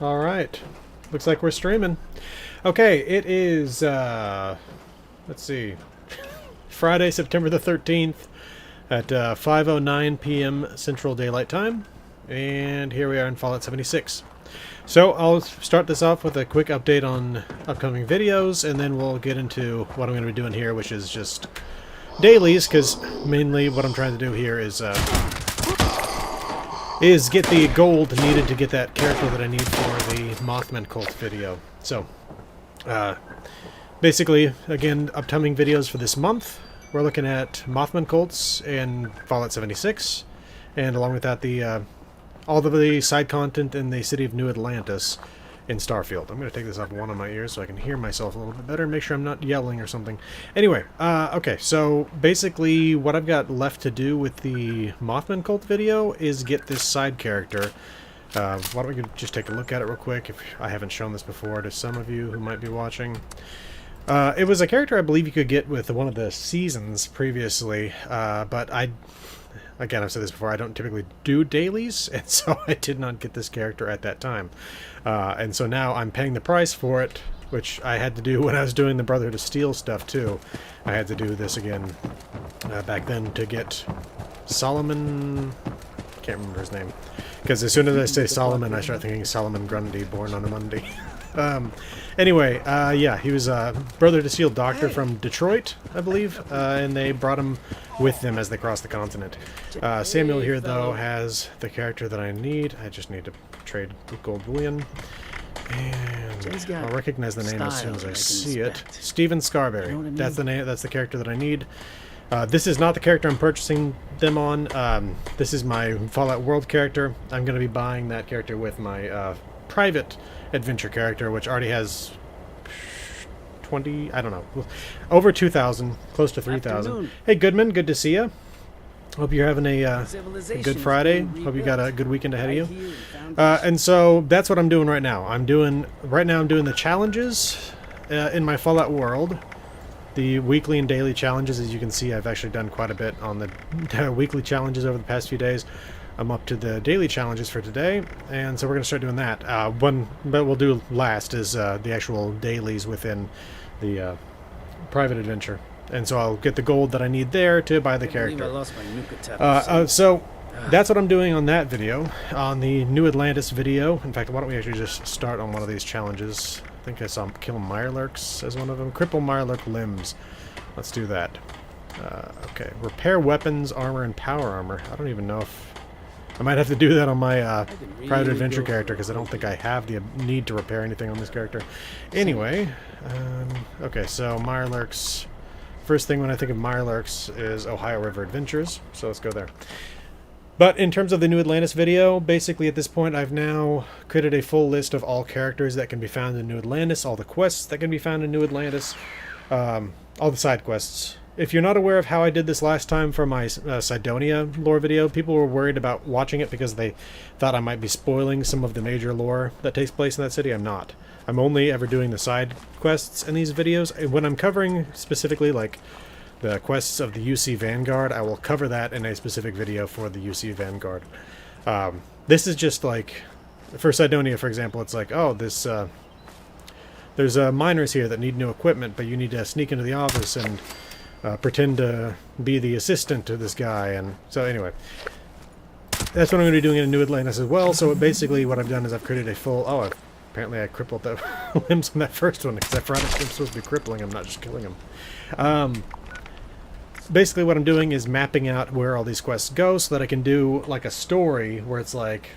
All right. Looks like we're streaming. Okay, it is, let's see, Friday, September the 13th at 5:09 p.m. Central Daylight Time. And here we are in Fallout 76. So I'll start this off with a quick update on upcoming videos, and then we'll get into what I'm going to be doing here, which is just dailies, because mainly what I'm trying to do here is get the gold needed to get that character that I need for the Mothman Cult video. So, basically, again, upcoming videos for this month, we're looking at Mothman Cults and Fallout 76, and along with that, all of the side content in the city of New Atlantis in Starfield. I'm going to take this off one of my ears so I can hear myself a little bit better and make sure I'm not yelling or something. Anyway, okay, so basically what I've got left to do with the Mothman Cult video is get this side character. Why don't we just take a look at it real quick if I haven't shown this before to some of you who might be watching. It was a character I believe you could get with one of the seasons previously, but again, I've said this before, I don't typically do dailies, and so I did not get this character at that time. And so now I'm paying the price for it, which I had to do when I was doing the Brotherhood of Steel stuff, too. I had to do this again back then to get Solomon... can't remember his name. Because as soon as I say Solomon, I start thinking Solomon Grundy, born on a Monday. Anyway, yeah, he was a Brotherhood of Steel doctor from Detroit, I believe, and they brought him with them as they crossed the continent. Samuel here, though, has the character that I need. I just need to trade gold bullion. And I'll recognize the name as soon as I see it. Steven Scarberry. That's the name. That's the character that I need. This is not the character I'm purchasing them on. This is my Fallout World character. I'm going to be buying that character with my private adventure character, which already has 20, I don't know, over 2,000, close to 3,000. Hey Goodman, good to see you. Hope you're having a good Friday. Hope you got a good weekend ahead of you. And so that's what I'm doing right now. I'm doing the challenges in my Fallout World. The weekly and daily challenges. As you can see, I've actually done quite a bit on the weekly challenges over the past few days. I'm up to the daily challenges for today, and so we're going to start doing that. One that we'll do last is the actual dailies within the private adventure. And so I'll get the gold that I need there to buy the character. So that's what I'm doing on that video. On the New Atlantis video, in fact, why don't we actually just start on one of these challenges. I think I saw kill Mirelurks as one of them. Cripple Mirelurk limbs. Let's do that. Okay, repair weapons, armor, and power armor. I don't even know if... I might have to do that on my private adventure character because I don't think I have the need to repair anything on this character. Anyway, okay, so Mirelurks. First thing when I think of Mirelurks is Ohio River Adventures, so let's go there. But in terms of the New Atlantis video, basically at this point I've now created a full list of all characters that can be found in New Atlantis, all the quests that can be found in New Atlantis, all the side quests. If you're not aware of how I did this last time for my Cydonia lore video, people were worried about watching it because they thought I might be spoiling some of the major lore that takes place in that city. I'm not. I'm only ever doing the side quests in these videos. And when I'm covering specifically like the quests of the UC Vanguard, I will cover that in a specific video for the UC Vanguard. This is just like, for Cydonia, for example, it's like, oh, this there's miners here that need new equipment, but you need to sneak into the office and pretend to be the assistant to this guy. And so anyway, that's what I'm going to be doing in New Atlantis as well. So basically what I've done is I've created a full... Oh, apparently I crippled the limbs on that first one because I forgot I'm supposed to be crippling him, not just killing him. Basically what I'm doing is mapping out where all these quests go so that I can do like a story where it's like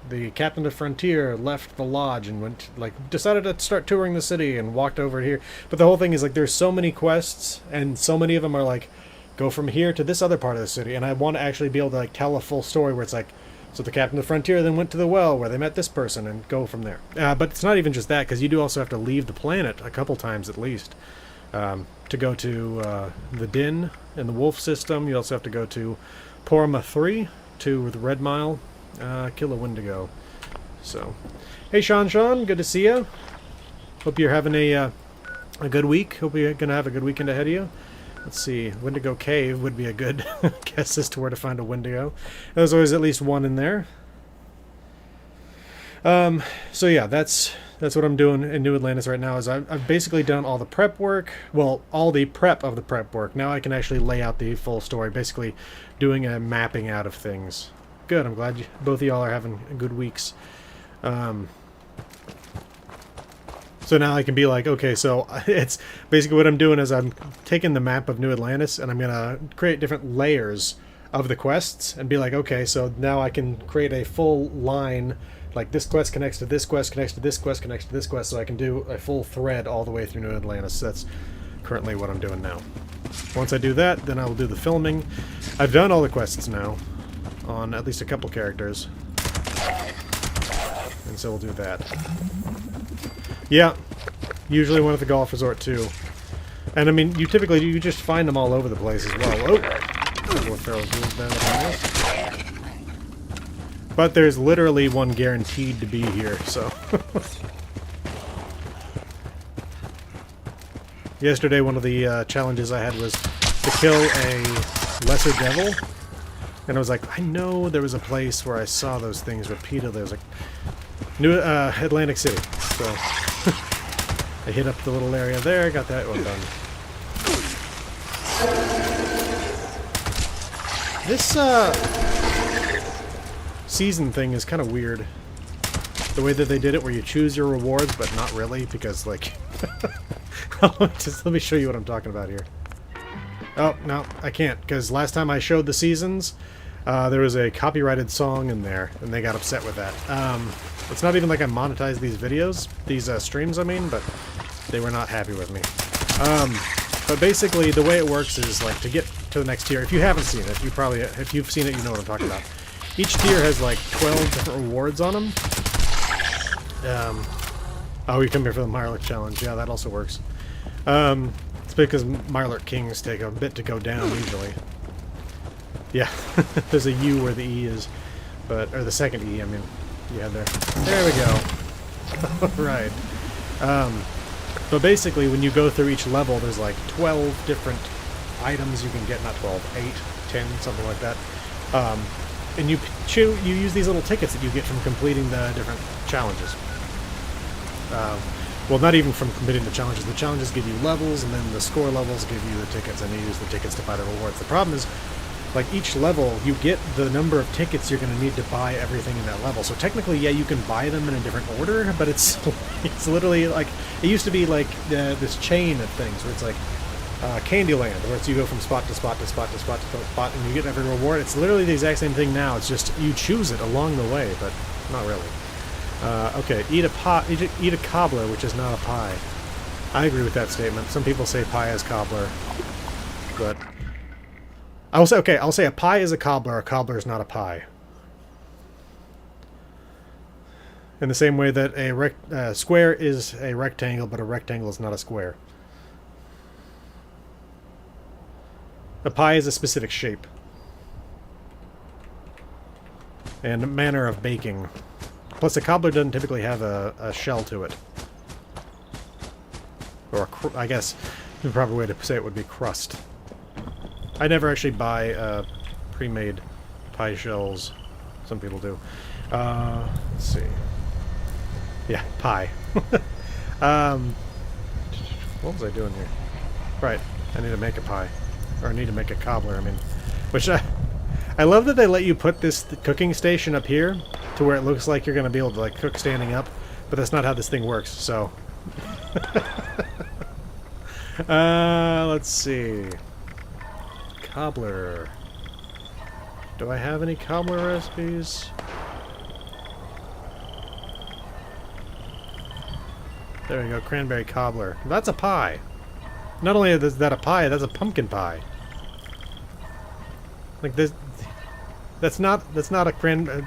the captain of Frontier left the lodge and went, like, decided to start touring the city and walked over here. But the whole thing is like there's so many quests and so many of them are like go from here to this other part of the city, and I want to actually be able to like tell a full story where it's like, so the captain of Frontier then went to the well where they met this person and go from there. But it's not even just that, because you do also have to leave the planet a couple times at least to go to the Den and the Wolf system. You also have to go to Porma 3 to the Red Mile, kill a Wendigo. So, hey Sean, good to see you. Hope you're having a good week. Hope you're gonna have a good weekend ahead of you. Let's see, Wendigo Cave would be a good guess as to where to find a Wendigo. There's always at least one in there. So yeah, that's what I'm doing in New Atlantis right now. Is I've basically done all the prep work. Well, all the prep of the prep work. Now I can actually lay out the full story. Basically, doing a mapping out of things. Good. I'm glad both of y'all are having good weeks. So now I can be like, okay, so it's basically what I'm doing is I'm taking the map of New Atlantis and I'm gonna create different layers of the quests and be like, okay, so now I can create a full line. Like this quest connects to this quest, connects to this quest, connects to this quest, so I can do a full thread all the way through New Atlantis. That's currently what I'm doing now. Once I do that, then I will do the filming. I've done all the quests now, on at least a couple characters. And so we'll do that. Yeah, usually one at the golf resort too. And I mean, you just find them all over the place as well. Oh! But there's literally one guaranteed to be here, so... Yesterday, one of the challenges I had was to kill a lesser devil. And I was like, I know there was a place where I saw those things repeatedly. I was like, New Atlantic City. So, I hit up the little area there, got that one done. This, season thing is kind of weird. The way that they did it, where you choose your rewards, but not really, because, like... Just let me show you what I'm talking about here. Oh, no, I can't, because last time I showed the seasons, there was a copyrighted song in there, and they got upset with that. It's not even like I monetized these videos, these streams, I mean, but they were not happy with me. But basically, the way it works is, like, to get to the next tier, if you haven't seen it, if you've seen it, you know what I'm talking about. Each tier has, like, 12 different rewards on them. Oh, you come here for the Mirelurk challenge. Yeah, that also works. It's because Mirelurk Kings take a bit to go down, usually. Yeah, there's a U where the E is, or the second E, I mean, yeah, there we go. Alright. But basically, when you go through each level, there's like 12 different items you can get, not 12, 8, 10, something like that. And you use these little tickets that you get from completing the different challenges. Well, not even from completing the challenges. The challenges give you levels, and then the score levels give you the tickets, and you use the tickets to buy the rewards. The problem is, like, each level, you get the number of tickets you're going to need to buy everything in that level. So technically, yeah, you can buy them in a different order, but it's literally like, it used to be like this chain of things, where it's like Candyland, where it's you go from spot to spot to spot to spot to spot, and you get every reward. It's literally the exact same thing now. It's just you choose it along the way, but not really. Okay, eat a cobbler, which is not a pie. I agree with that statement. Some people say pie is cobbler, but I'll say a pie is a cobbler is not a pie. In the same way that a square is a rectangle, but a rectangle is not a square. A pie is a specific shape and a manner of baking. Plus, a cobbler doesn't typically have a shell to it. Or, I guess, the proper way to say it would be crust. I never actually buy pre-made pie shells. Some people do. Let's see. Yeah, pie. What was I doing here? Right, I need to make a pie. Or I need to make a cobbler, I mean. Which I love that they let you put this cooking station up here to where it looks like you're going to be able to, like, cook standing up, but that's not how this thing works, so. Let's see. Cobbler. Do I have any cobbler recipes? There we go, cranberry cobbler. That's a pie. Not only is that a pie, that's a pumpkin pie. Like this, that's not a cranberry,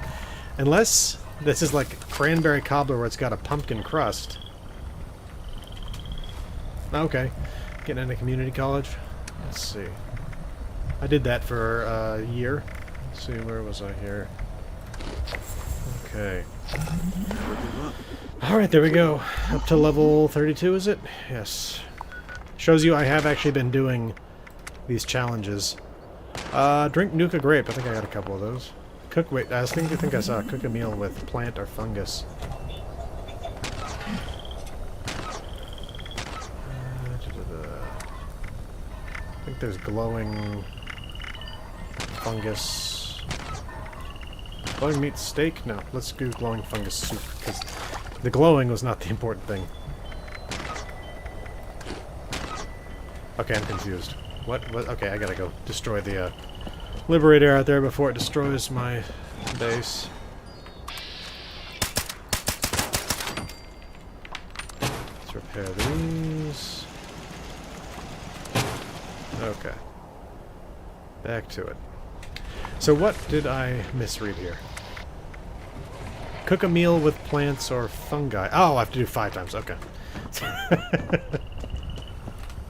unless this is like cranberry cobbler where it's got a pumpkin crust. Okay, getting into community college. Let's see. I did that for a year. Let's see, where was I here? Okay. Alright, there we go. Up to level 32, is it? Yes. Shows you I have actually been doing these challenges. Drink Nuka Grape. I think I got a couple of those. Wait, I think I saw cook a meal with plant or fungus. I think there's glowing fungus. Glowing meat steak? No, let's do glowing fungus soup, because the glowing was not the important thing. Okay, I'm confused. What? Okay, I gotta go destroy the Liberator out there before it destroys my base. Let's repair these. Okay. Back to it. So what did I misread here? Cook a meal with plants or fungi. Oh, I have to do 5 times. Okay.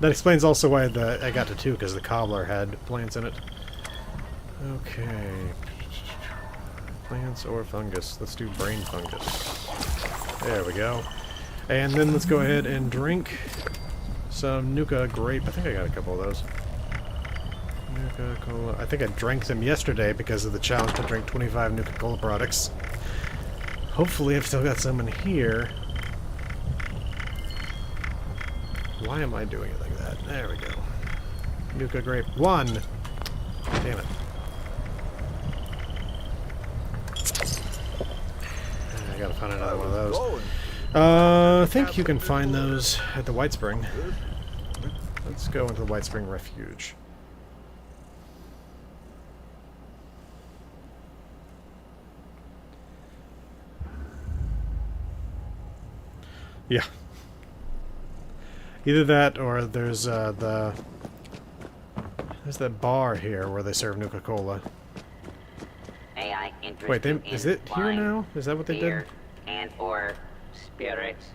That explains also why I got to 2, because the cobbler had plants in it. Okay. Plants or fungus. Let's do brain fungus. There we go. And then let's go ahead and drink some Nuka grape. I think I got a couple of those. Nuka Cola. I think I drank them yesterday because of the challenge to drink 25 Nuka Cola products. Hopefully I've still got some in here. Why am I doing it like that? There we go. Nuka grape 1. Damn it. I gotta find another one of those. I think you can find those at the White Spring. Let's go into the White Spring Refuge. Yeah. Either that or there's that bar here where they serve Nuka Cola. Wait, is it here now? Is that what they did? And or spirits,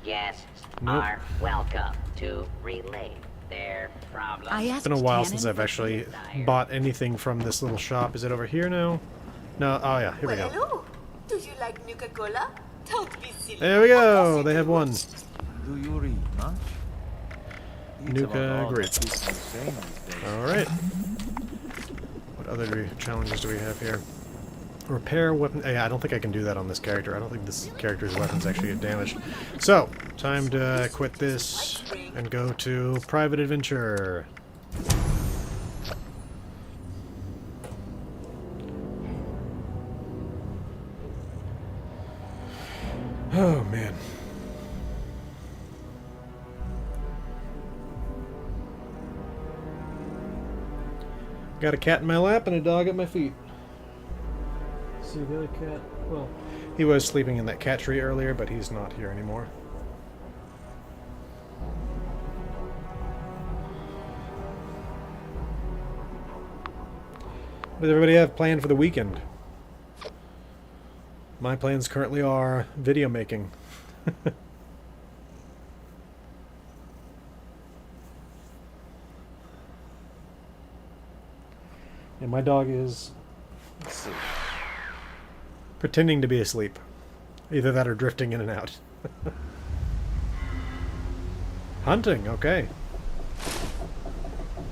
guests Nope. are welcome to relay their problems. It's been a while since I've actually bought anything from this little shop. Is it over here now? No. Oh yeah, here we go. Hello. Do you like Nuka Cola? Don't be silly. There we go. They have one. Do you read much? Nuka grape. All right. What other challenges do we have here? Repair weapon. Yeah, I don't think I can do that on this character. I don't think this character's weapons actually get damaged. So, time to quit this and go to private adventure. Oh man. Got a cat in my lap and a dog at my feet. See the other cat? Well, he was sleeping in that cat tree earlier, but he's not here anymore. What does everybody have planned for the weekend? My plans currently are video making. And my dog is, let's see, pretending to be asleep. Either that or drifting in and out. Hunting, okay.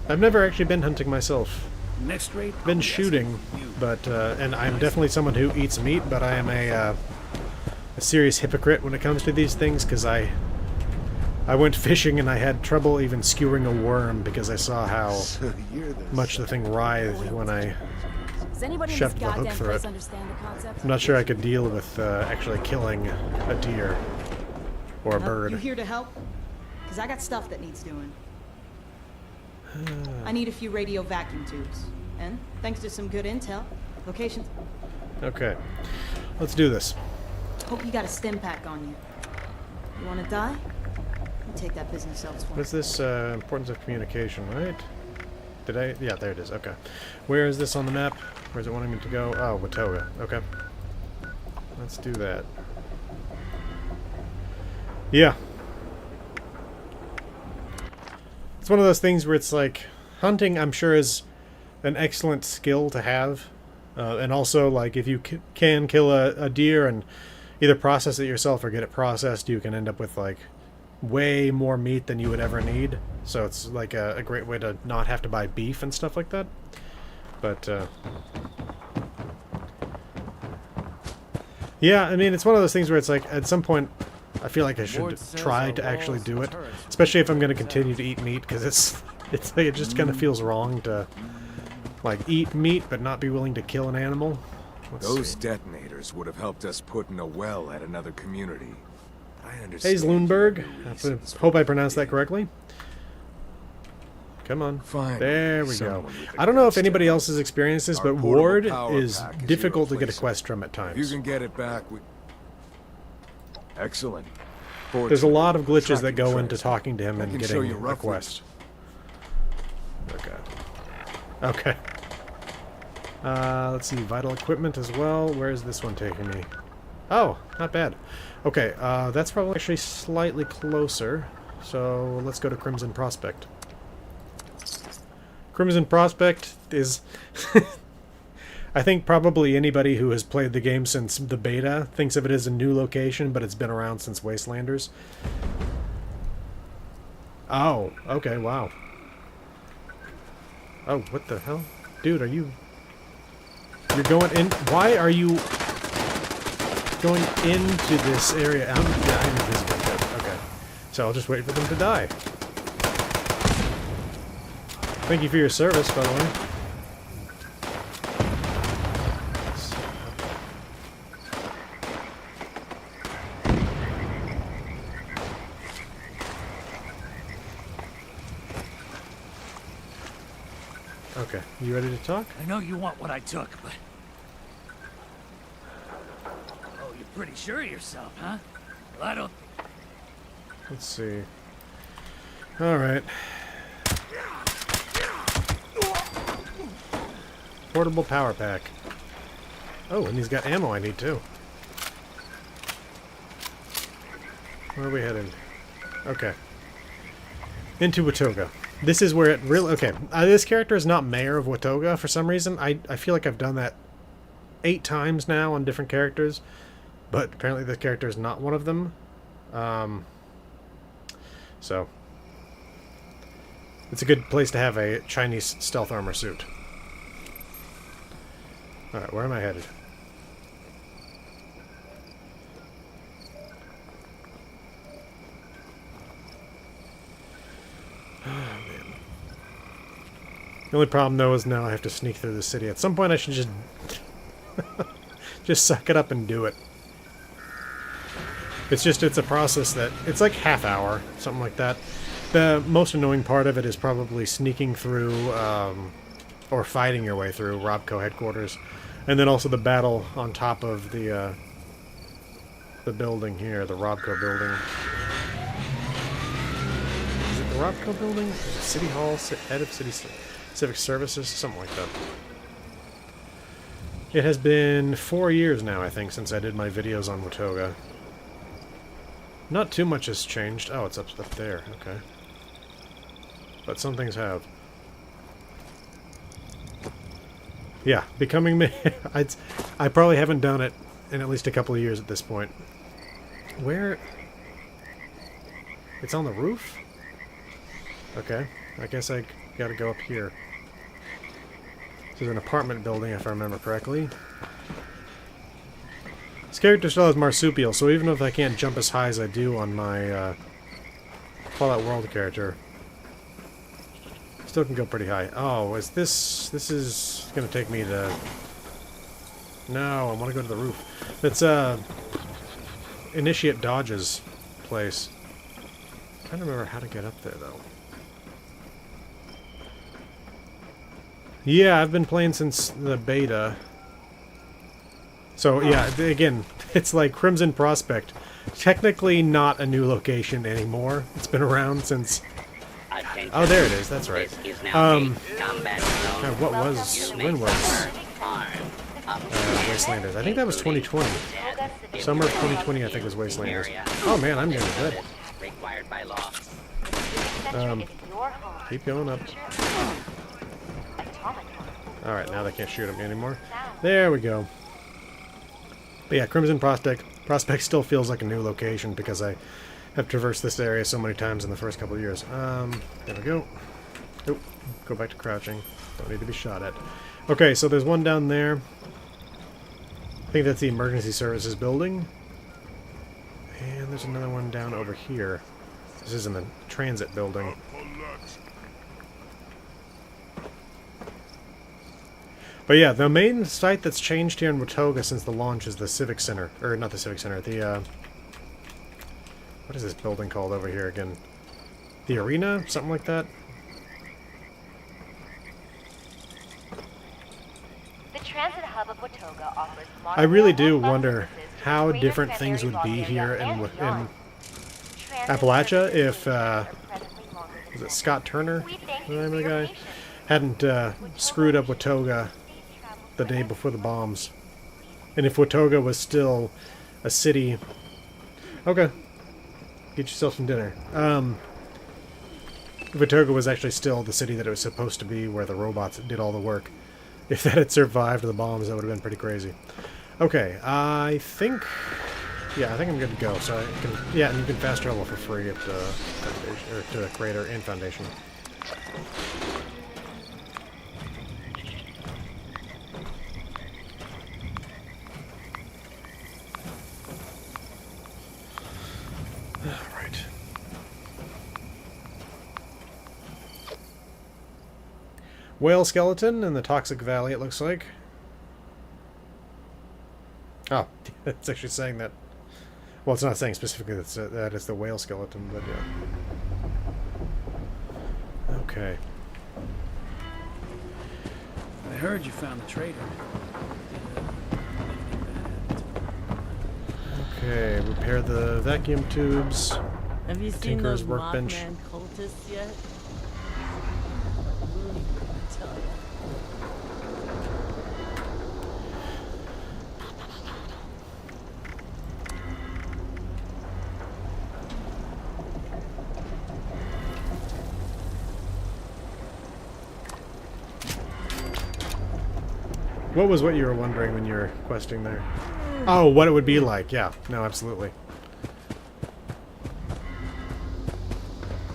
I've never actually been hunting myself. Next rate, Been shooting, but and I'm definitely someone who eats meat, but I am a serious hypocrite when it comes to these things, because I went fishing and I had trouble even skewering a worm because I saw how much the thing writhed when I shoved the hook through it. I'm not sure I could deal with actually killing a deer or a bird. You here to help? Because I got stuff that needs doing. I need a few radio vacuum tubes. And, thanks to some good intel, locations. Okay, let's do this. Hope you got a stim pack on you. You want to die? You take that business elsewhere. What's this importance of communication, right? Did I? Yeah, there it is. Okay. Where is this on the map? Where's it wanting me to go? Oh, Watoga. Okay. Let's do that. Yeah. It's one of those things where it's like, hunting I'm sure is an excellent skill to have. And also, like, if you can kill a deer and either process it yourself or get it processed, you can end up with, like, way more meat than you would ever need. So it's like a great way to not have to buy beef and stuff like that. But Yeah, I mean, it's one of those things where it's like, at some point, I feel like I should Ward says try our to actually walls do and it. turrets Especially if I'm going to continue to eat meat, because it's like, it just kind of feels wrong to, like, eat meat, but not be willing to kill an animal. Let's Those see. detonators would have helped us put in a well at another community. I Hey, understand. Lundberg. your I reasons hope for I pronounced that being- correctly. Come on. Fine. There we go. Someone with the I don't know if guts anybody to- else has experienced this, Our but portable Ward power is pack is difficult to get a irreplaceable. quest from at If you times. can get it back, we... Excellent. There's a lot of glitches that Tracking go into trace. talking to him I and can show getting you a roughly- quest. Okay. Okay. Let's see, vital equipment as well. Where is this one taking me? Oh, not bad. Okay, that's probably actually slightly closer. So let's go to Crimson Prospect. Crimson Prospect is... I think probably anybody who has played the game since the beta thinks of it as a new location, but it's been around since Wastelanders. Oh, okay, wow. Oh, what the hell? Dude, are you... You're going in... Why are you going into this area? I'm invisible. Good. Okay. So I'll just wait for them to die. Thank you for your service, by the way. Okay, you ready to talk? I know you want what I took, but... Oh, you're pretty sure of yourself, huh? Well, I don't... Let's see. Alright. Portable power pack. Oh, and he's got ammo I need too. Where are we headed? Okay. Into Watoga. This is where it really... Okay, this character is not Mayor of Watoga for some reason. I feel like I've done that 8 times now on different characters, but apparently this character is not one of them. So, it's a good place to have a Chinese stealth armor suit. Alright, where am I headed? The only problem, though, is now I have to sneak through the city. At some point, I should just... just suck it up and do it. It's a process that... It's like half hour, something like that. The most annoying part of it is probably sneaking through, or fighting your way through Robco headquarters. And then also the battle on top of the building here, the Robco building. Is it the Robco building? Is it City Hall, head of Civic Services, something like that. It has been 4 years now, I think, since I did my videos on Watoga. Not too much has changed. Oh, it's up there. Okay. But some things have. Yeah, becoming mayor. I probably haven't done it in at least a couple of years at this point. Where? It's on the roof? Okay. I guess I gotta go up here. This is an apartment building, if I remember correctly. This character still has marsupial, so even if I can't jump as high as I do on my Fallout World character, still can go pretty high. Oh, is this... This is gonna take me to... No, I want to go to the roof. That's, Initiate Dodge's place. I'm trying to remember how to get up there, though. Yeah, I've been playing since the beta. So, yeah, again, it's like Crimson Prospect. Technically not a new location anymore. It's been around since... Attention. Oh, there it is. That's right. This is now a combat zone. God, what was... You may When was... suffer harm up to Wastelanders. I think that was 2020. death. Summer of 2020, I think, was Wastelanders. Oh, man, I'm doing good. Required by law. Keep going up. Alright, now they can't shoot at me anymore. There we go. But yeah, Crimson Prospect still feels like a new location because I have traversed this area so many times in the first couple of years. There we go. Oh, go back to crouching. Don't need to be shot at. Okay, so there's one down there. I think that's the emergency services building. And there's another one down over here. This is in the transit building. But yeah, the main site that's changed here in Watoga since the launch is the Civic Center. Or not the Civic Center, the, what is this building called over here again? The Arena? Something like that? The transit hub of Watoga offers I really do monorail bus wonder services to how Greater different Cranberry, things would be Bulgaria, here and in beyond. Transit Appalachia services if, are presently longer was it than Scott Turner? We thank The you name for of the your guy? patience. Hadn't screwed up Watoga the day before the bombs. And if Watoga was still a city... Okay. Get yourself some dinner. If Watoga was actually still the city that it was supposed to be, where the robots did all the work. If that had survived the bombs, that would have been pretty crazy. Okay, I think... Yeah, I think I'm good to go. So I can... Yeah, and you can fast travel for free at Foundation, or to Creator and Foundation. Alright. Whale skeleton in the Toxic Valley, it looks like. Oh, it's actually saying that. Well, it's not saying specifically that it's the whale skeleton, but yeah. Okay. I heard you found the traitor. Anything bad? Okay, repair the vacuum tubes. Have you seen Tinker's those workbench. Mothman cultists yet? What was what you were wondering when you were questing there? Oh, what it would be like. Yeah, no, absolutely.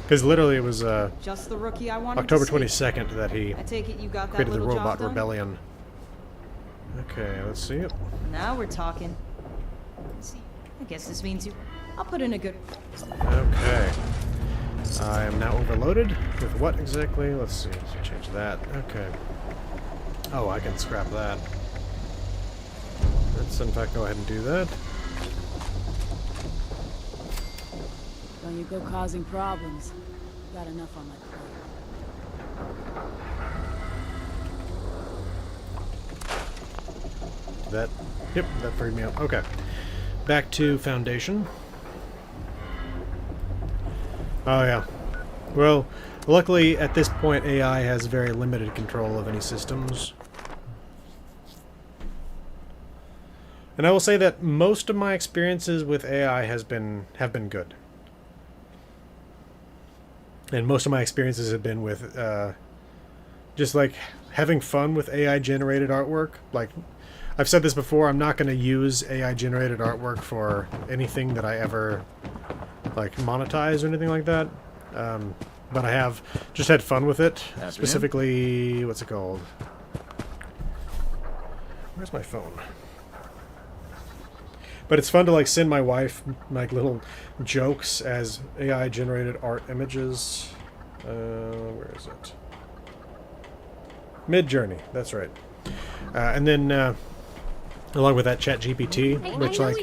Because literally it was Just the rookie I wanted October to see. 22nd that he I take it you got that created the little Robot job done? Rebellion. Okay, let's see it. Now we're talking. See, I guess this means you... I'll put in a good... Okay. I am now overloaded with what exactly? Let's see. Let's change that. Okay. Oh, I can scrap that. Let's in fact go ahead and do that. Don't you go causing problems. Got enough on my plate. That. Yep, that freed me out. Okay. Back to Foundation. Oh, yeah. Well, luckily, at this point, AI has very limited control of any systems. And I will say that most of my experiences with AI have been good. And most of my experiences have been with just like having fun with AI-generated artwork. Like, I've said this before, I'm not going to use AI-generated artwork for anything that I ever like monetize or anything like that. But I have just had fun with it. Happening? Specifically, what's it called? Where's my phone? But it's fun to like send my wife like little jokes as AI generated art images. Where is it? Midjourney, that's right. And then along with that ChatGPT, which like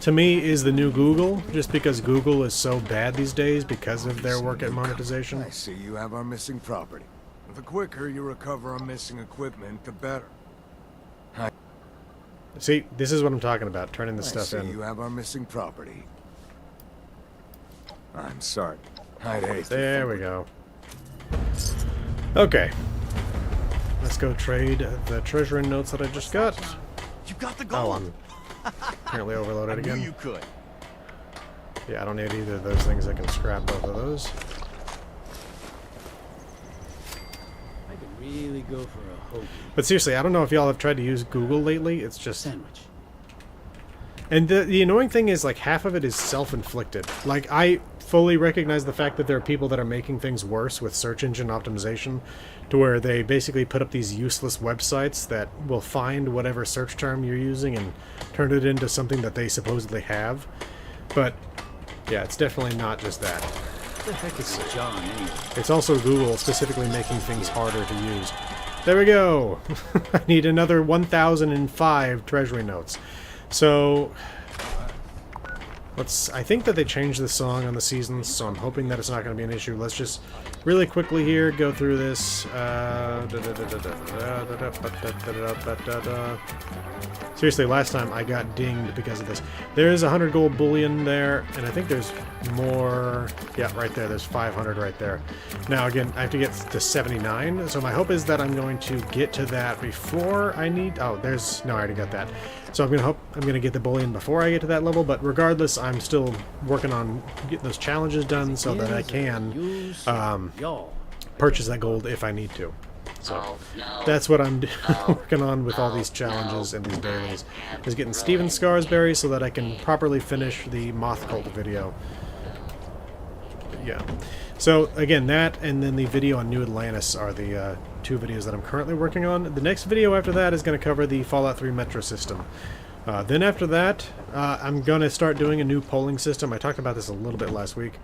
to me is the new Google, just because Google is so bad these days because of their work at monetization. I see you have our missing property. The quicker you recover our missing equipment, the better. See, this is what I'm talking about, turning this I stuff see in. you have our missing property. I'm sorry. I'd hate to There think we go. Okay. Let's go trade the treasure and notes that I just got. You got the Oh, gold. I'm apparently overloaded I knew again. you could. Yeah, I don't need either of those things. I can scrap both of those. I could really go for a hoagie But seriously, I don't know if y'all have tried to use Google lately. It's just... sandwich. And the annoying thing is, like, half of it is self-inflicted. Like, I fully recognize the fact that there are people that are making things worse with search engine optimization, to where they basically put up these useless websites that will find whatever search term you're using and turn it into something that they supposedly have. But, yeah, it's definitely not just that. What the heck is John anyway? It's also Google specifically making things harder to use. There we go! I need another 1,005 treasury notes. So, I think that they changed the song on the seasons, so I'm hoping that it's not going to be an issue. Let's just really quickly here go through this. Seriously, last time I got dinged because of this. There is 100 gold bullion there, and I think there's more. Yeah, right there. There's 500 right there. Now, again, I have to get to 79, so my hope is that I'm going to get to that before I need... Oh, there's... No, I already got that. So I'm going to get the bullion before I get to that level, but regardless, I'm still working on getting those challenges done so that I can purchase that gold if I need to. So that's what I'm working on with all these challenges and these dailies, is getting Steven Scarsberry so that I can properly finish the Moth Cult video. Yeah. So again, that and then the video on New Atlantis are the two videos that I'm currently working on. The next video after that is going to cover the Fallout 3 Metro system. Then after that, I'm going to start doing a new polling system. I talked about this a little bit last week,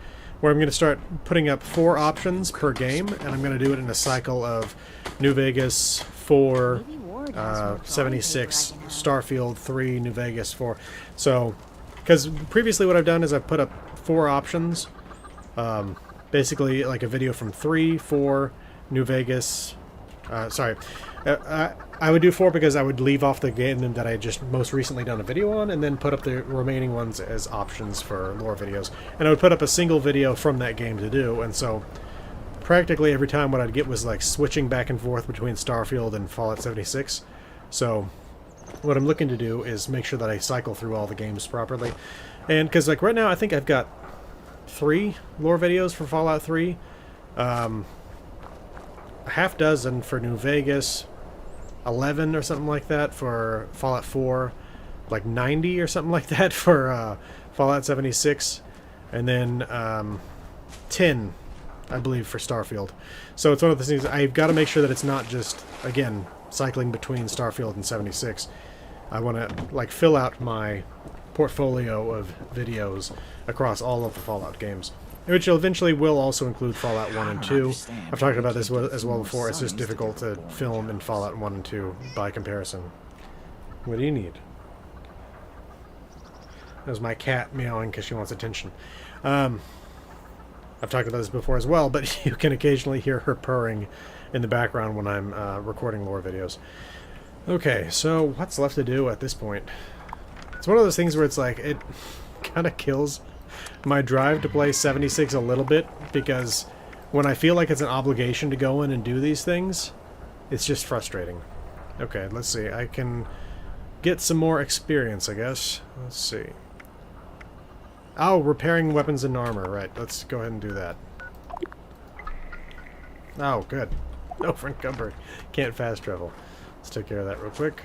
where I'm going to start putting up 4 options per game, and I'm going to do it in a cycle of New Vegas 4, 76, Starfield 3, New Vegas 4. So, because previously what I've done is I've put up 4 options, basically like a video from 3, 4, New Vegas, I would do 4 because I would leave off the game that I just most recently done a video on, and then put up the remaining ones as options for lore videos. And I would put up a single video from that game to do, and so practically every time what I'd get was like switching back and forth between Starfield and Fallout 76. So what I'm looking to do is make sure that I cycle through all the games properly. And because like right now I think I've got 3 lore videos for Fallout 3, a half dozen for New Vegas, 11 or something like that for Fallout 4, like 90 or something like that for Fallout 76, and then 10, I believe, for Starfield. So it's one of those things, I've got to make sure that it's not just, again, cycling between Starfield and 76. I want to like fill out my portfolio of videos across all of the Fallout games, which eventually will also include Fallout 1 and 2. I've talked about this as well before. It's just difficult to film in Fallout 1 and 2 by comparison. What do you need? That was my cat meowing because she wants attention. I've talked about this before as well, but you can occasionally hear her purring in the background when I'm recording lore videos. Okay, so what's left to do at this point? It's one of those things where it's like, it kind of kills my drive to play 76 a little bit, because when I feel like it's an obligation to go in and do these things, it's just frustrating. Okay, let's see. I can get some more experience, I guess. Let's see. Oh, repairing weapons and armor. Right, let's go ahead and do that. Oh, good. No front cumber. Can't fast travel. Let's take care of that real quick.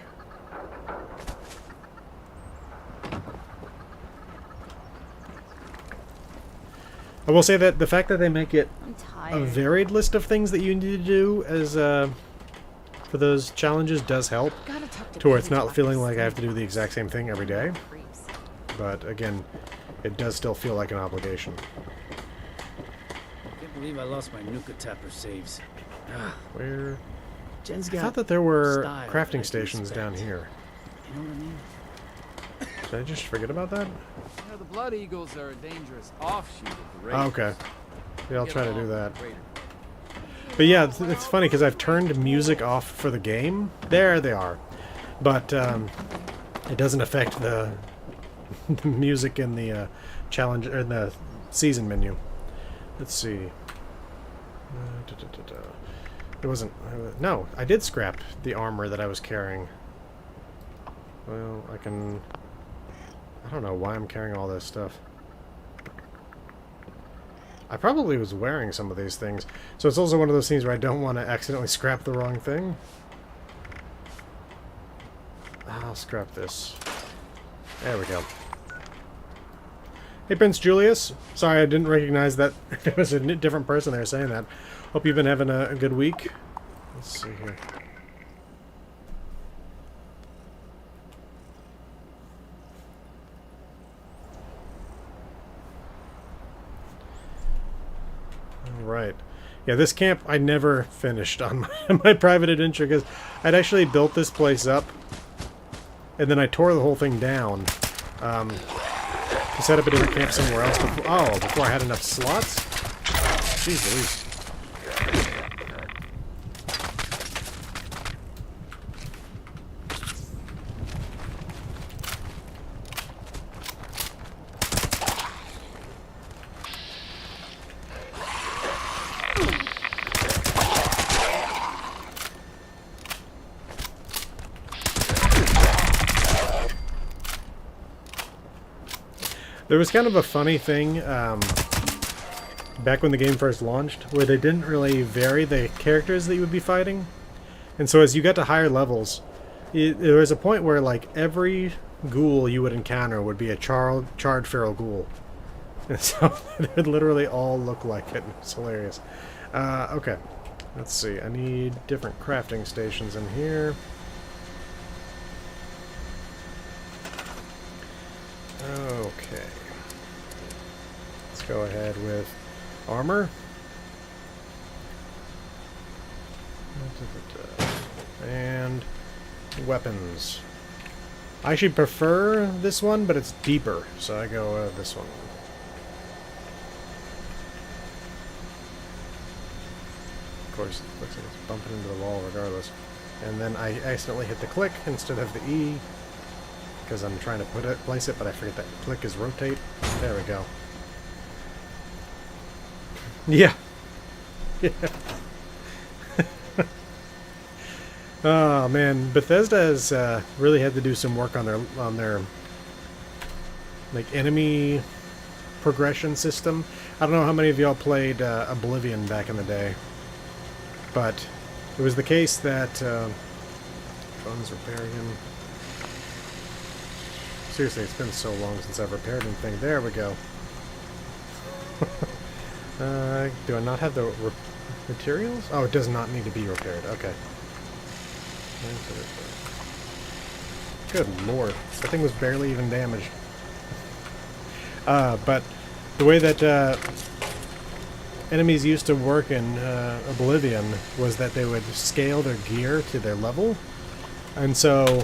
I will say that the fact that they make it a varied list of things that you need to do as for those challenges does help, to where it's not feeling like I have to do the exact same thing every day. But again, it does still feel like an obligation. I can't believe I lost my Nuka Tapper saves. Where? Jen's I got thought that there were style that I crafting can stations down respect. here. You know what I mean? Did I just forget about that? You know, the Blood Eagles are a dangerous offshoot of the race. Oh, okay. Yeah, I'll try to do that. But yeah, it's funny because I've turned music off for the game. There they are. But it doesn't affect the music in the challenge or in the season menu. Let's see. It wasn't. No, I did scrap the armor that I was carrying. Well, I can. I don't know why I'm carrying all this stuff. I probably was wearing some of these things. So it's also one of those things where I don't want to accidentally scrap the wrong thing. I'll scrap this. There we go. Hey, Prince Julius. Sorry, I didn't recognize that it was a different person there saying that. Hope you've been having a good week. Let's see here. Alright. Yeah, this camp I never finished on my private adventure because I'd actually built this place up and then I tore the whole thing down to set up a different camp somewhere else before I had enough slots? Jeez Louise. There was kind of a funny thing back when the game first launched, where they didn't really vary the characters that you would be fighting. And so as you got to higher levels, there was a point where like every ghoul you would encounter would be a charred feral ghoul. And so they would literally all look like it. It's hilarious. Okay, let's see. I need different crafting stations in here. Okay. Let's go ahead with armor. And weapons. I actually prefer this one, but it's deeper, so I go this one. Of course, it looks like it's bumping into the wall regardless. And then I accidentally hit the click instead of the E, because I'm trying to place it, but I forget that click is rotate. There we go. Yeah. Yeah. Oh man, Bethesda has really had to do some work on their like enemy progression system. I don't know how many of y'all played Oblivion back in the day, but it was the case that funds repairing him. Seriously, it's been so long since I've repaired anything. There we go. Do I not have the materials? Oh, it does not need to be repaired. Okay. Good lord. That thing was barely even damaged. But the way that enemies used to work in Oblivion was that they would scale their gear to their level. And so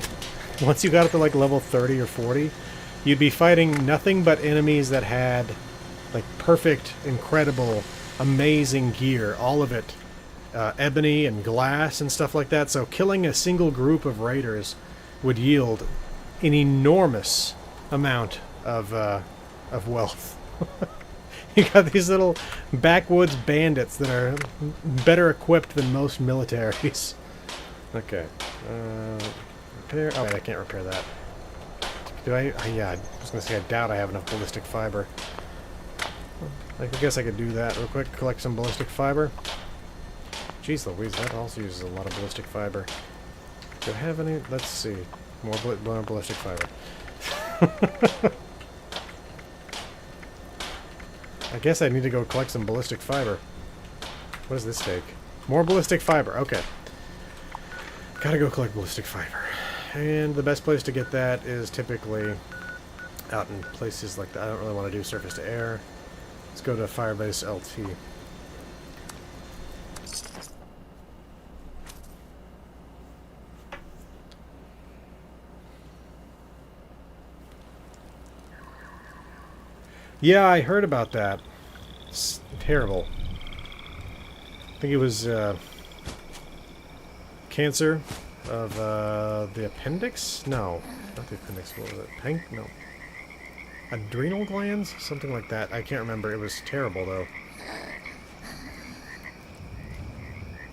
once you got up to like level 30 or 40, you'd be fighting nothing but enemies that had like perfect, incredible, amazing gear, all of it ebony and glass and stuff like that. So killing a single group of raiders would yield an enormous amount of wealth. You got these little backwoods bandits that are better equipped than most militaries. Okay. Repair. Oh, wait, I can't repair that. Do I? Yeah, I was going to say I doubt I have enough ballistic fiber. I guess I could do that real quick. Collect some ballistic fiber. Jeez Louise, that also uses a lot of ballistic fiber. Do I have any? Let's see. More ballistic fiber. I guess I need to go collect some ballistic fiber. What does this take? More ballistic fiber. Okay. Gotta go collect ballistic fiber. And the best place to get that is typically out in places like that. I don't really want to do surface to air. Let's go to Firebase LT. Yeah, I heard about that. It's terrible. I think it was cancer of the appendix? No, not the appendix. What was it? No. Adrenal glands? Something like that. I can't remember. It was terrible, though.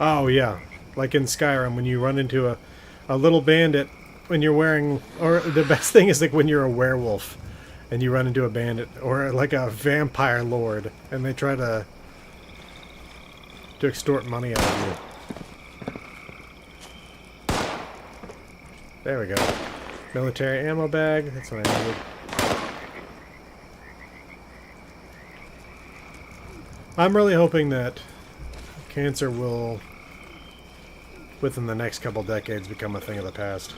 Oh, yeah. Like in Skyrim, when you run into a little bandit when you're wearing... Or the best thing is like when you're a werewolf and you run into a bandit, or like a vampire lord, and they try to extort money out of you. There we go. Military ammo bag. That's what I needed. I'm really hoping that cancer will, within the next couple decades, become a thing of the past.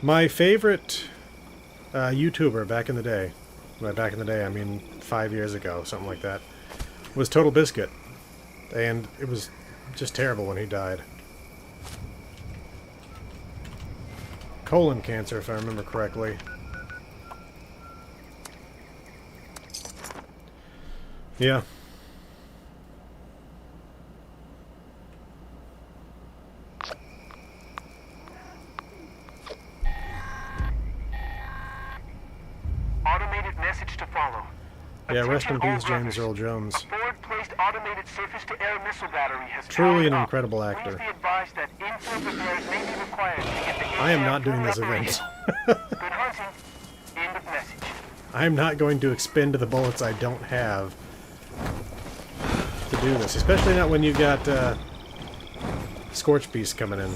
My favorite YouTuber back in the day, by back in the day I mean 5 years ago, something like that, was Total Biscuit. And it was just terrible when he died. Colon cancer, if I remember correctly. Yeah. Automated message to follow. Yeah, rest in Attention peace, all James brothers. Earl Jones. A forward-placed automated surface-to-air missile battery has Truly an powered up. incredible Please actor. be advised that infield repairs may be required to get the I am ATM not doing fully this operational. event. Good hunting. End of message. I am not going to expend the bullets I don't have to do this, especially not when you've got Scorch Beast coming in.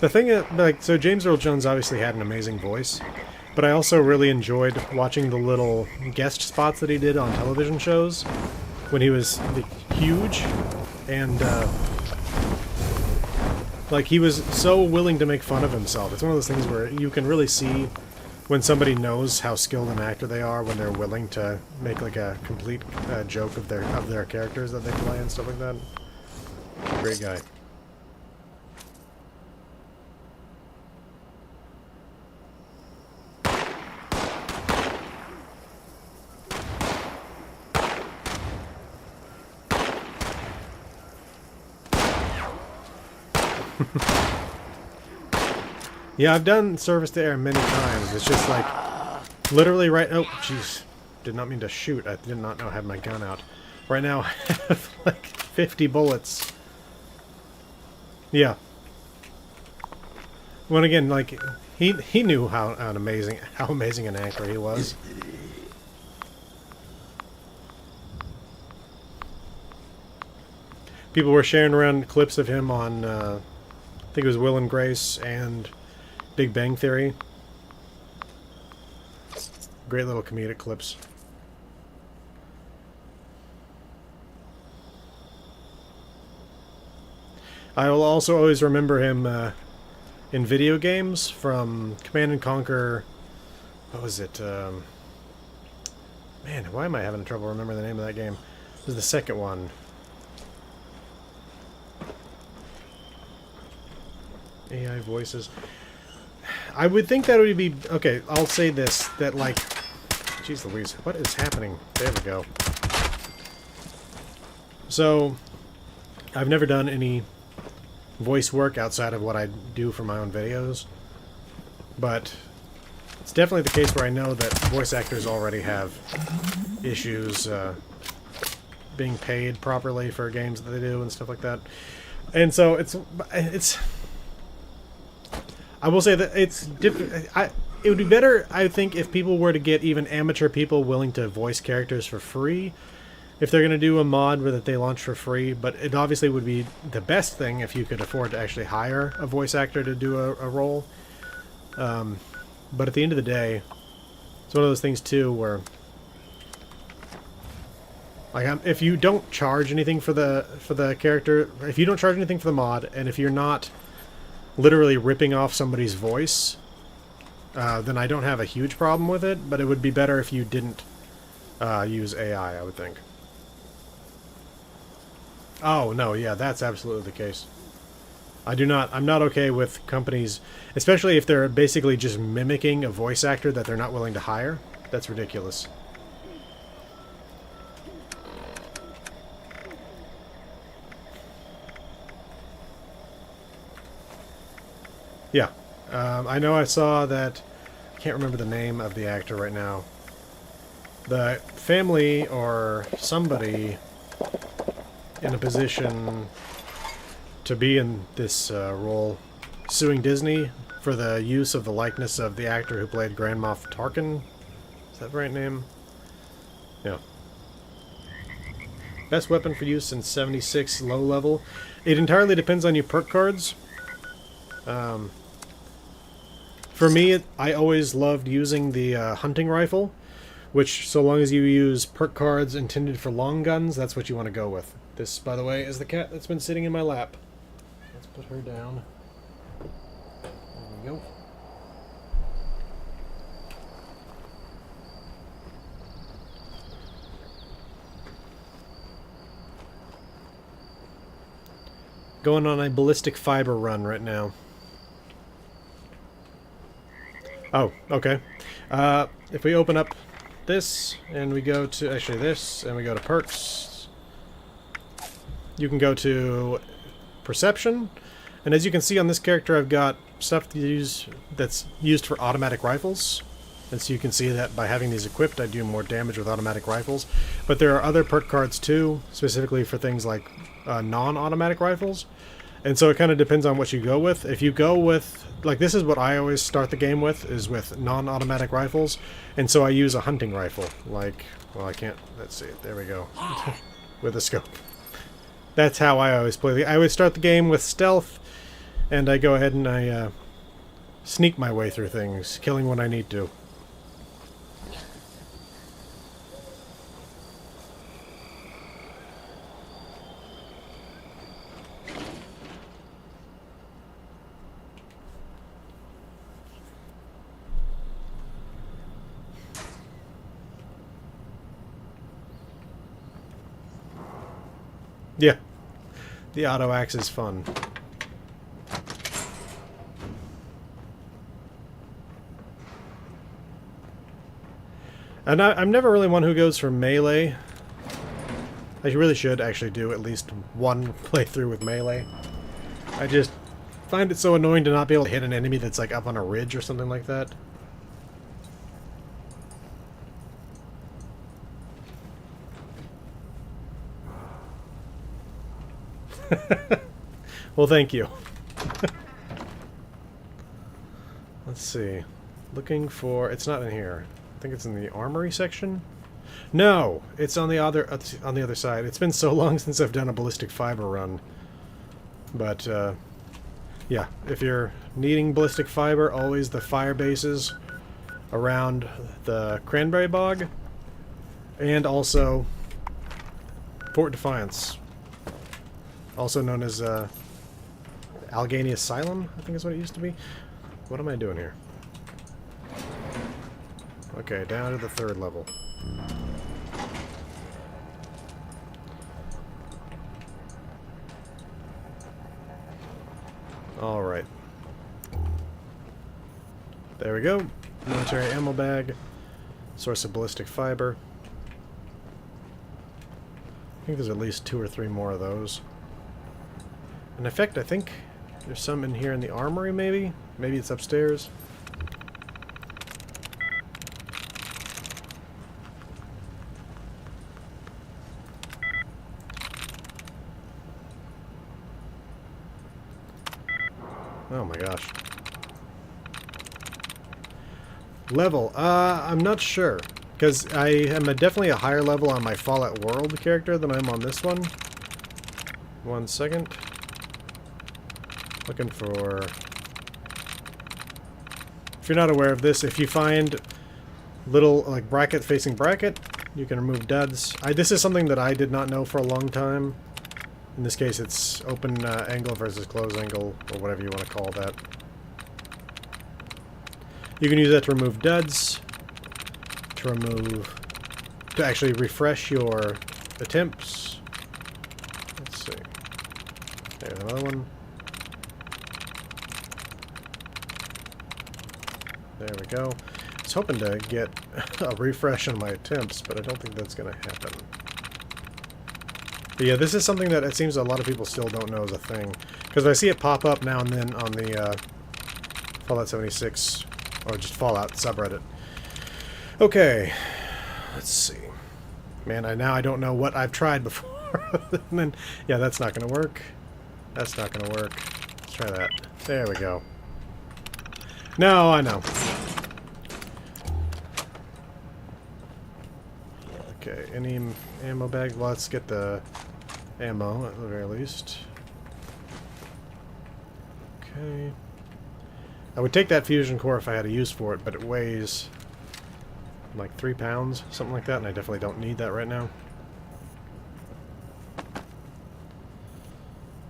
The thing is, like, so James Earl Jones obviously had an amazing voice, but I also really enjoyed watching the little guest spots that he did on television shows when he was huge, and like, he was so willing to make fun of himself. It's one of those things where you can really see when somebody knows how skilled an actor they are when they're willing to make like a complete joke of their characters that they play and stuff like that. Great guy. Yeah, I've done service to air many times. It's just like literally right. Oh, jeez, did not mean to shoot. I did not know I had my gun out. Right now, I have like 50 bullets. Yeah. When again, like he knew how amazing an actor he was. People were sharing around clips of him on, I think it was Will and Grace and Big Bang Theory. Great little comedic clips. I will also always remember him in video games from Command & Conquer. What was it? Man, why am I having trouble remembering the name of that game? It was the second one. AI voices. I would think that would be... Okay, I'll say this. That, like... Jeez Louise, what is happening? There we go. So, I've never done any voice work outside of what I do for my own videos. But it's definitely the case where I know that voice actors already have issues being paid properly for games that they do and stuff like that. And so it's I will say that it's it would be better, I think, if people were to get even amateur people willing to voice characters for free, if they're going to do a mod that they launch for free. But it obviously would be the best thing if you could afford to actually hire a voice actor to do a role. But at the end of the day, it's one of those things too where, like, if you don't charge anything for the character, if you don't charge anything for the mod, and if you're not literally ripping off somebody's voice, then I don't have a huge problem with it, but it would be better if you didn't use AI, I would think. Oh, no, yeah, that's absolutely the case. I'm not okay with companies, especially if they're basically just mimicking a voice actor that they're not willing to hire. That's ridiculous. Yeah, I know I saw that, I can't remember the name of the actor right now. The family or somebody in a position to be in this role suing Disney for the use of the likeness of the actor who played Grand Moff Tarkin. Is that the right name? Yeah. Best weapon for use in 76 low level. It entirely depends on your perk cards. For me, I always loved using the hunting rifle, which, so long as you use perk cards intended for long guns, that's what you want to go with. This, by the way, is the cat that's been sitting in my lap. Let's put her down. There we go. Going on a ballistic fiber run right now. Oh, okay. If we open up this, and we go to, actually this, and we go to perks, you can go to perception, and as you can see on this character, I've got stuff to use that's used for automatic rifles, and so you can see that by having these equipped, I do more damage with automatic rifles. But there are other perk cards too, specifically for things like non-automatic rifles. And so it kind of depends on what you go with. If you go with, like, this is what I always start the game with, is with non-automatic rifles. And so I use a hunting rifle. Like, well, I can't, let's see, there we go. With a scope. That's how I always play. I always start the game with stealth, and I go ahead and I sneak my way through things, killing when I need to. Yeah, the auto axe is fun. And I'm never really one who goes for melee. I really should actually do at least one playthrough with melee. I just find it so annoying to not be able to hit an enemy that's like up on a ridge or something like that. Well, thank you. Let's see. Looking for... It's not in here. I think it's in the armory section. No, it's on the other side. It's been so long since I've done a ballistic fiber run. But yeah, if you're needing ballistic fiber, always the fire bases around the Cranberry Bog, and also Fort Defiance. Also known as Allegheny Asylum, I think is what it used to be. What am I doing here? Okay, down to the 3rd level. Alright. There we go. Military ammo bag. Source of ballistic fiber. I think there's at least 2 or 3 more of those. In effect, I think there's some in here in the armory, maybe? Maybe it's upstairs. Oh my gosh. Level. I'm not sure. Because I am definitely a higher level on my Fallout World character than I'm on this one. 1 second. Looking for... If you're not aware of this, if you find little, like, bracket facing bracket, you can remove duds. This is something that I did not know for a long time. In this case, it's open angle versus close angle, or whatever you want to call that. You can use that to remove duds, to actually refresh your attempts. Let's see. There's another one. There we go. I was hoping to get a refresh on my attempts, but I don't think that's going to happen. But yeah, this is something that it seems a lot of people still don't know is a thing. Because I see it pop up now and then on the Fallout 76, or just Fallout subreddit. Okay, let's see. Man, now I don't know what I've tried before. And then, yeah, that's not going to work. That's not going to work. Let's try that. There we go. No, I know. Okay, any ammo bag? Well, let's get the ammo at the very least. Okay. I would take that fusion core if I had a use for it, but it weighs like 3 pounds, something like that, and I definitely don't need that right now.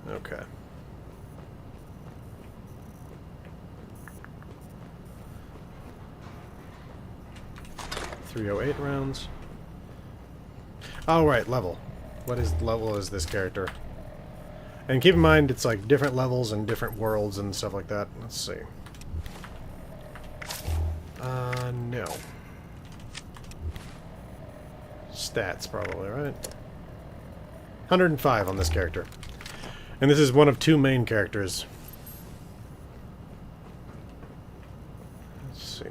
Okay. .308 rounds. Oh, right, level. What is level is this character? And keep in mind, it's like different levels and different worlds and stuff like that. Let's see. No. Stats, probably, right? 105 on this character. And this is one of 2 main characters. Let's see.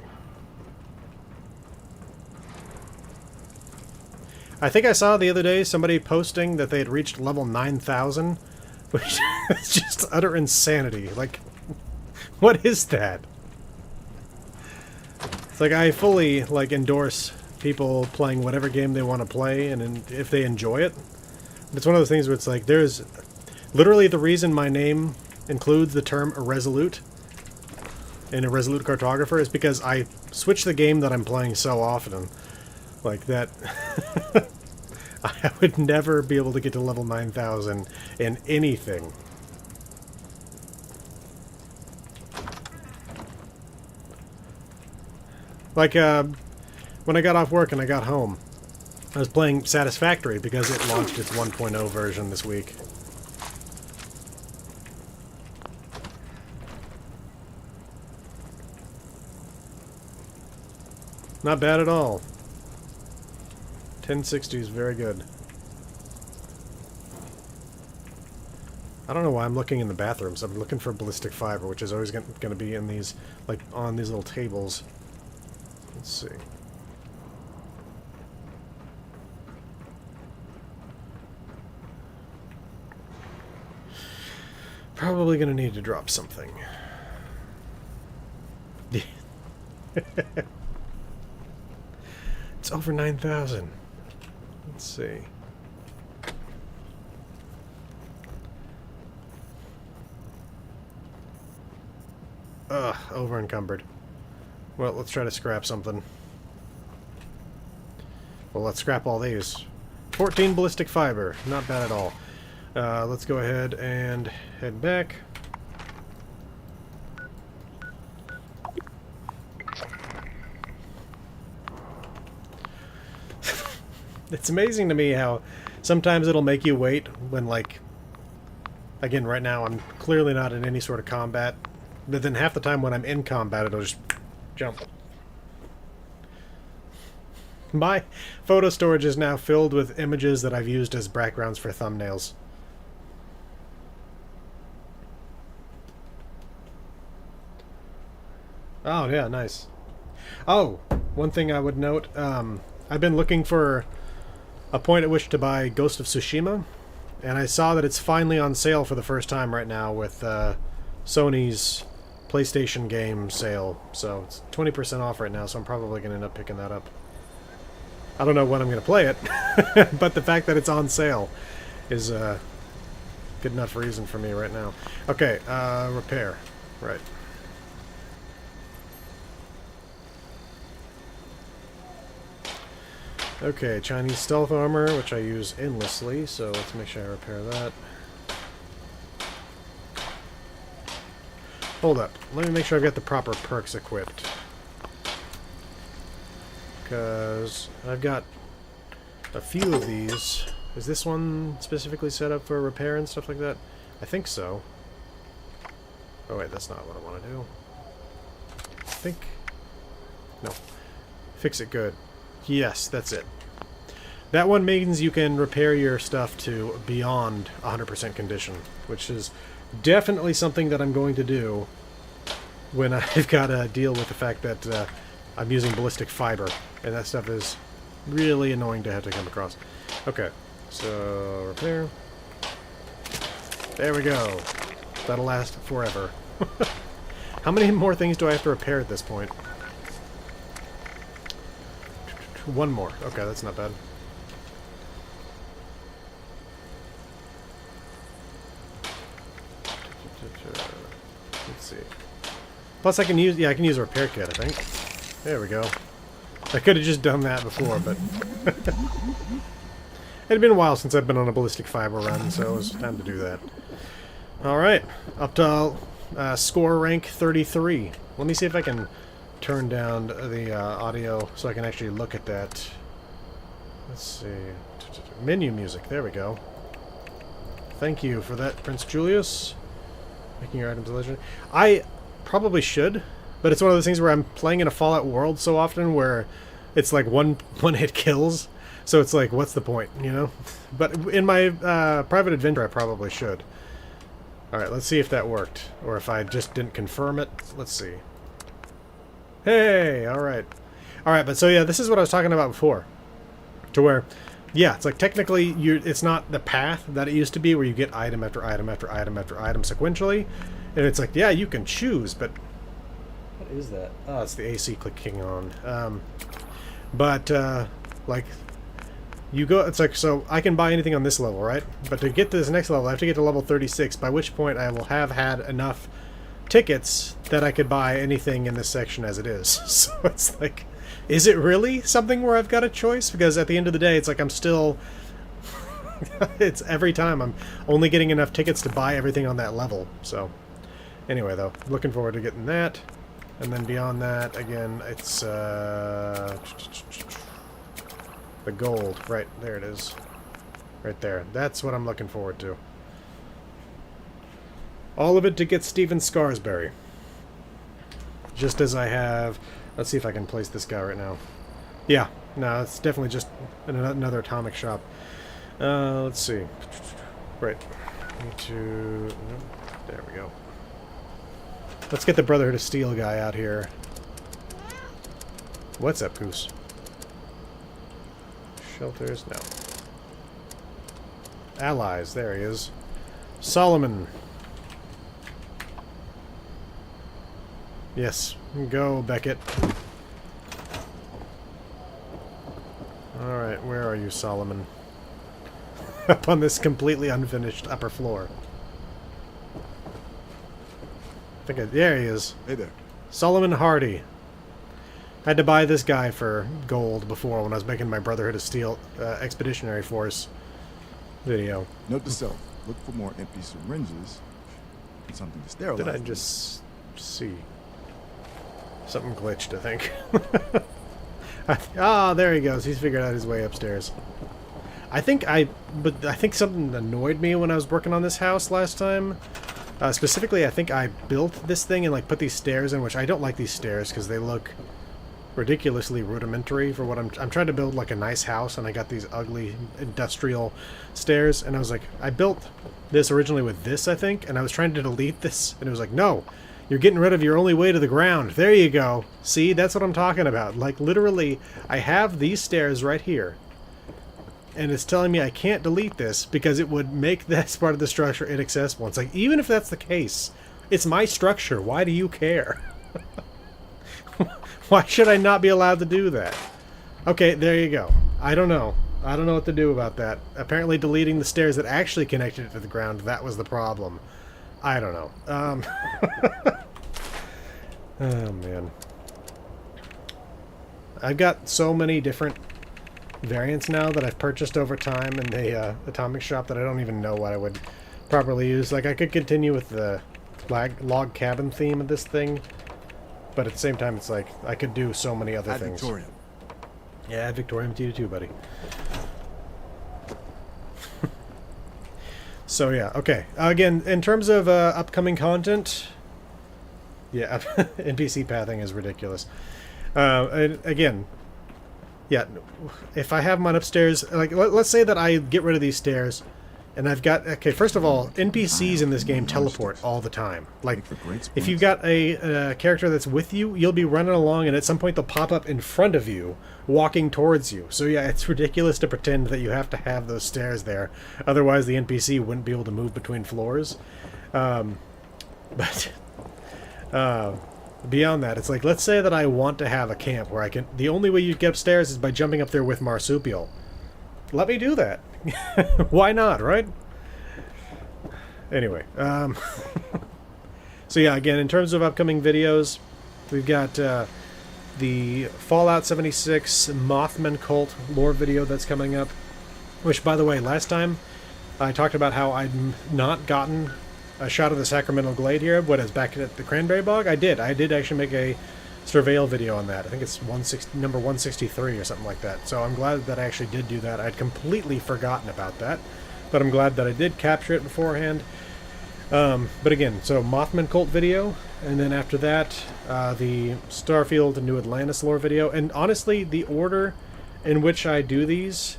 I think I saw the other day somebody posting that they had reached level 9,000, which is just utter insanity. Like, what is that? It's like, I fully, like, endorse people playing whatever game they want to play, and if they enjoy it. It's one of those things where it's like, there's literally the reason my name includes the term irresolute in Irresolute Cartographer is because I switch the game that I'm playing so often. Like that, I would never be able to get to level 9,000 in anything. Like, when I got off work and I got home, I was playing Satisfactory because it launched its 1.0 version this week. Not bad at all. 1060 is very good. I don't know why I'm looking in the bathrooms. I'm looking for ballistic fiber, which is always going to be in these, like, on these little tables. Let's see. Probably going to need to drop something. It's over 9,000. Let's see. Ugh, over encumbered. Well, let's try to scrap something. Well, let's scrap all these. 14 ballistic fiber. Not bad at all. Let's go ahead and head back. It's amazing to me how sometimes it'll make you wait when, like, again, right now I'm clearly not in any sort of combat, but then half the time when I'm in combat it'll just jump. My photo storage is now filled with images that I've used as backgrounds for thumbnails. Oh, yeah, nice. Oh, one thing I would note, I've been looking for a point at which to buy Ghost of Tsushima, and I saw that it's finally on sale for the first time right now with Sony's PlayStation game sale. So it's 20% off right now, so I'm probably going to end up picking that up. I don't know when I'm going to play it, but the fact that it's on sale is a good enough reason for me right now. Okay, repair. Right. Okay, Chinese stealth armor, which I use endlessly, so let's make sure I repair that. Hold up. Let me make sure I've got the proper perks equipped. Because I've got a few of these. Is this one specifically set up for repair and stuff like that? I think so. Oh wait, that's not what I want to do. I think... No. Fix it good. Yes, that's it. That one means you can repair your stuff to beyond 100% condition, which is definitely something that I'm going to do when I've got to deal with the fact that I'm using ballistic fiber, and that stuff is really annoying to have to come across. Okay, so repair. There we go. That'll last forever. How many more things do I have to repair at this point? One more. Okay, that's not bad. Let's see. Plus I can use, yeah, I can use a repair kit, I think. There we go. I could have just done that before, but... It had been a while since I've been on a ballistic fiber run, so it was time to do that. Alright, up to score rank 33. Let me see if I can turn down the audio so I can actually look at that. Let's see. Menu music, there we go. Thank you for that, Prince Julius. Making your items legendary. I probably should, but it's one of those things where I'm playing in a Fallout world so often where it's like one hit kills. So it's like, what's the point, you know? But in my private adventure, I probably should. Alright, let's see if that worked. Or if I just didn't confirm it. Let's see. Hey! Alright. Alright, but so yeah, this is what I was talking about before. To where, yeah, it's like technically it's not the path that it used to be where you get item after item after item after item sequentially. And it's like, yeah, you can choose, but... What is that? Oh, it's the AC clicking on. Like... You go, it's like, so I can buy anything on this level, right? But to get to this next level, I have to get to level 36, by which point I will have had enough tickets that I could buy anything in this section as it is. So it's like, is it really something where I've got a choice? Because at the end of the day, it's like I'm still... it's every time I'm only getting enough tickets to buy everything on that level. So, anyway, though, looking forward to getting that. And then beyond that, again, it's... the gold. Right, there it is. Right there. That's what I'm looking forward to. All of it to get Steven Scarsberry. Just as I have... Let's see if I can place this guy right now. Yeah. No, it's definitely just another atomic shop. Let's see. Right. Need to... There we go. Let's get the Brotherhood of Steel guy out here. What's up, Goose? Shelters? No. Allies. There he is. Solomon. Yes. Go, Beckett. Alright, where are you, Solomon? Up on this completely unfinished upper floor. There he is. Hey there. Solomon Hardy. I had to buy this guy for gold before when I was making my Brotherhood of Steel Expeditionary Force video. Note to self: look for more empty syringes and something to sterilize. Did I just see? Something glitched, I think. Ah, there he goes. He's figured out his way upstairs. I think something annoyed me when I was working on this house last time. Specifically, I think I built this thing and like put these stairs in, which I don't like these stairs because they look ridiculously rudimentary for what I'm trying to build like a nice house, and I got these ugly industrial stairs, and I was like, I built this originally with this, I think, and I was trying to delete this, and it was like, no, you're getting rid of your only way to the ground. There you go. See, that's what I'm talking about. Like, literally, I have these stairs right here, and it's telling me I can't delete this because it would make this part of the structure inaccessible. It's like, even if that's the case, it's my structure. Why do you care? Why should I not be allowed to do that? Okay, there you go. I don't know. I don't know what to do about that. Apparently deleting the stairs that actually connected it to the ground, that was the problem. I don't know. Oh, man. I've got so many different variants now that I've purchased over time in the atomic shop that I don't even know what I would properly use. Like, I could continue with the log cabin theme of this thing, but at the same time, it's like, I could do so many other things. Victorium. Yeah, add Victorium to you too, buddy. So yeah, okay. Again, in terms of upcoming content, yeah, NPC pathing is ridiculous. And again, yeah, if I have them on upstairs, like, let's say that I get rid of these stairs, and I've got, okay, first of all, NPCs in this game teleport all the time. Like, if you've got a character that's with you, you'll be running along, and at some point they'll pop up in front of you, walking towards you. So yeah, it's ridiculous to pretend that you have to have those stairs there. Otherwise, the NPC wouldn't be able to move between floors. Beyond that, it's like, let's say that I want to have a camp where I can... The only way you get upstairs is by jumping up there with Marsupial. Let me do that. Why not, right? Anyway, So yeah, again, in terms of upcoming videos, we've got the Fallout 76 Mothman Cult lore video that's coming up. Which, by the way, last time I talked about how I'd not gotten a shot of the Sacramento Glade here, what is back at the Cranberry Bog. I did actually make a surveil video on that. I think it's number 163 or something like that. So I'm glad that I actually did do that. I'd completely forgotten about that, but I'm glad that I did capture it beforehand. But again, so Mothman Cult video, and then after that, the Starfield and New Atlantis lore video. And honestly, the order in which I do these,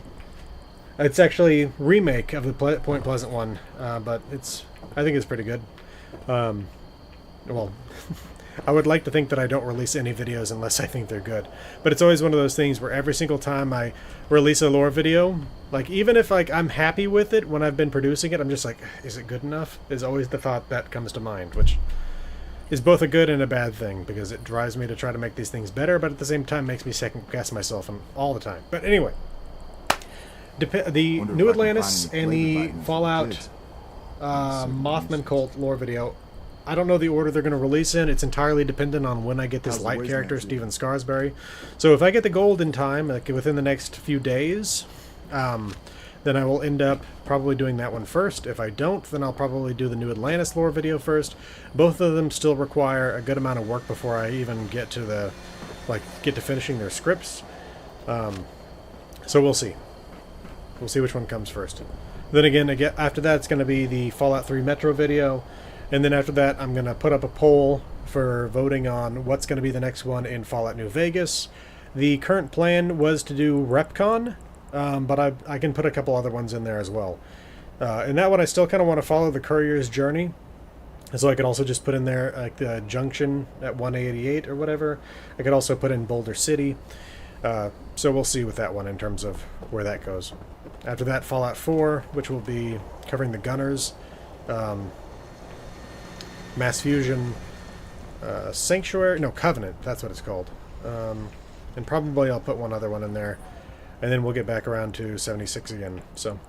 it's actually remake of the Point Pleasant one, but I think it's pretty good. Well, I would like to think that I don't release any videos unless I think they're good. But it's always one of those things where every single time I release a lore video, like even if like I'm happy with it when I've been producing it, I'm just like, is it good enough? Is always the thought that comes to mind, which is both a good and a bad thing because it drives me to try to make these things better, but at the same time makes me second guess myself all the time. But anyway, the New Atlantis and the Fallout Mothman Cult lore video, I don't know the order they're going to release in. It's entirely dependent on when I get this light character, Steven Skarsgård. So if I get the gold in time, like within the next few days, then I will end up probably doing that one first. If I don't, then I'll probably do the New Atlantis lore video first. Both of them still require a good amount of work before I even get to get to finishing their scripts. So we'll see. We'll see which one comes first. Then again, after that, it's going to be the Fallout 3 Metro video. And then after that, I'm going to put up a poll for voting on what's going to be the next one in Fallout New Vegas. The current plan was to do RepCon, but I can put a couple other ones in there as well. In that one, I still kind of want to follow the Courier's journey. So I could also just put in there like the Junction at 188 or whatever. I could also put in Boulder City. So we'll see with that one in terms of where that goes. After that, Fallout 4, which will be covering the Gunners, Mass Fusion, Sanctuary, no, Covenant, that's what it's called. And probably I'll put one other one in there, and then we'll get back around to 76 again. So,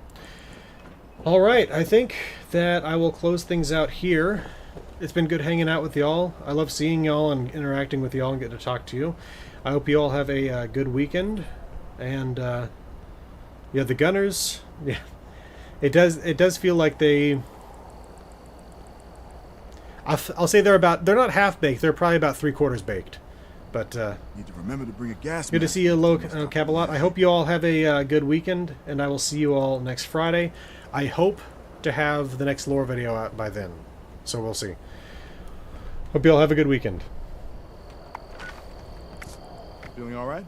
alright, I think that I will close things out here. It's been good hanging out with y'all. I love seeing y'all and interacting with y'all and getting to talk to you. I hope you all have a good weekend, and yeah, the Gunners, yeah, it does feel like they, I'll say they're not half baked. They're probably about 3/4 baked. But need to remember to bring a gas good to see you, Cabalot. I hope you all have a good weekend, and I will see you all next Friday. I hope to have the next lore video out by then, so we'll see. Hope you all have a good weekend. Feeling all right?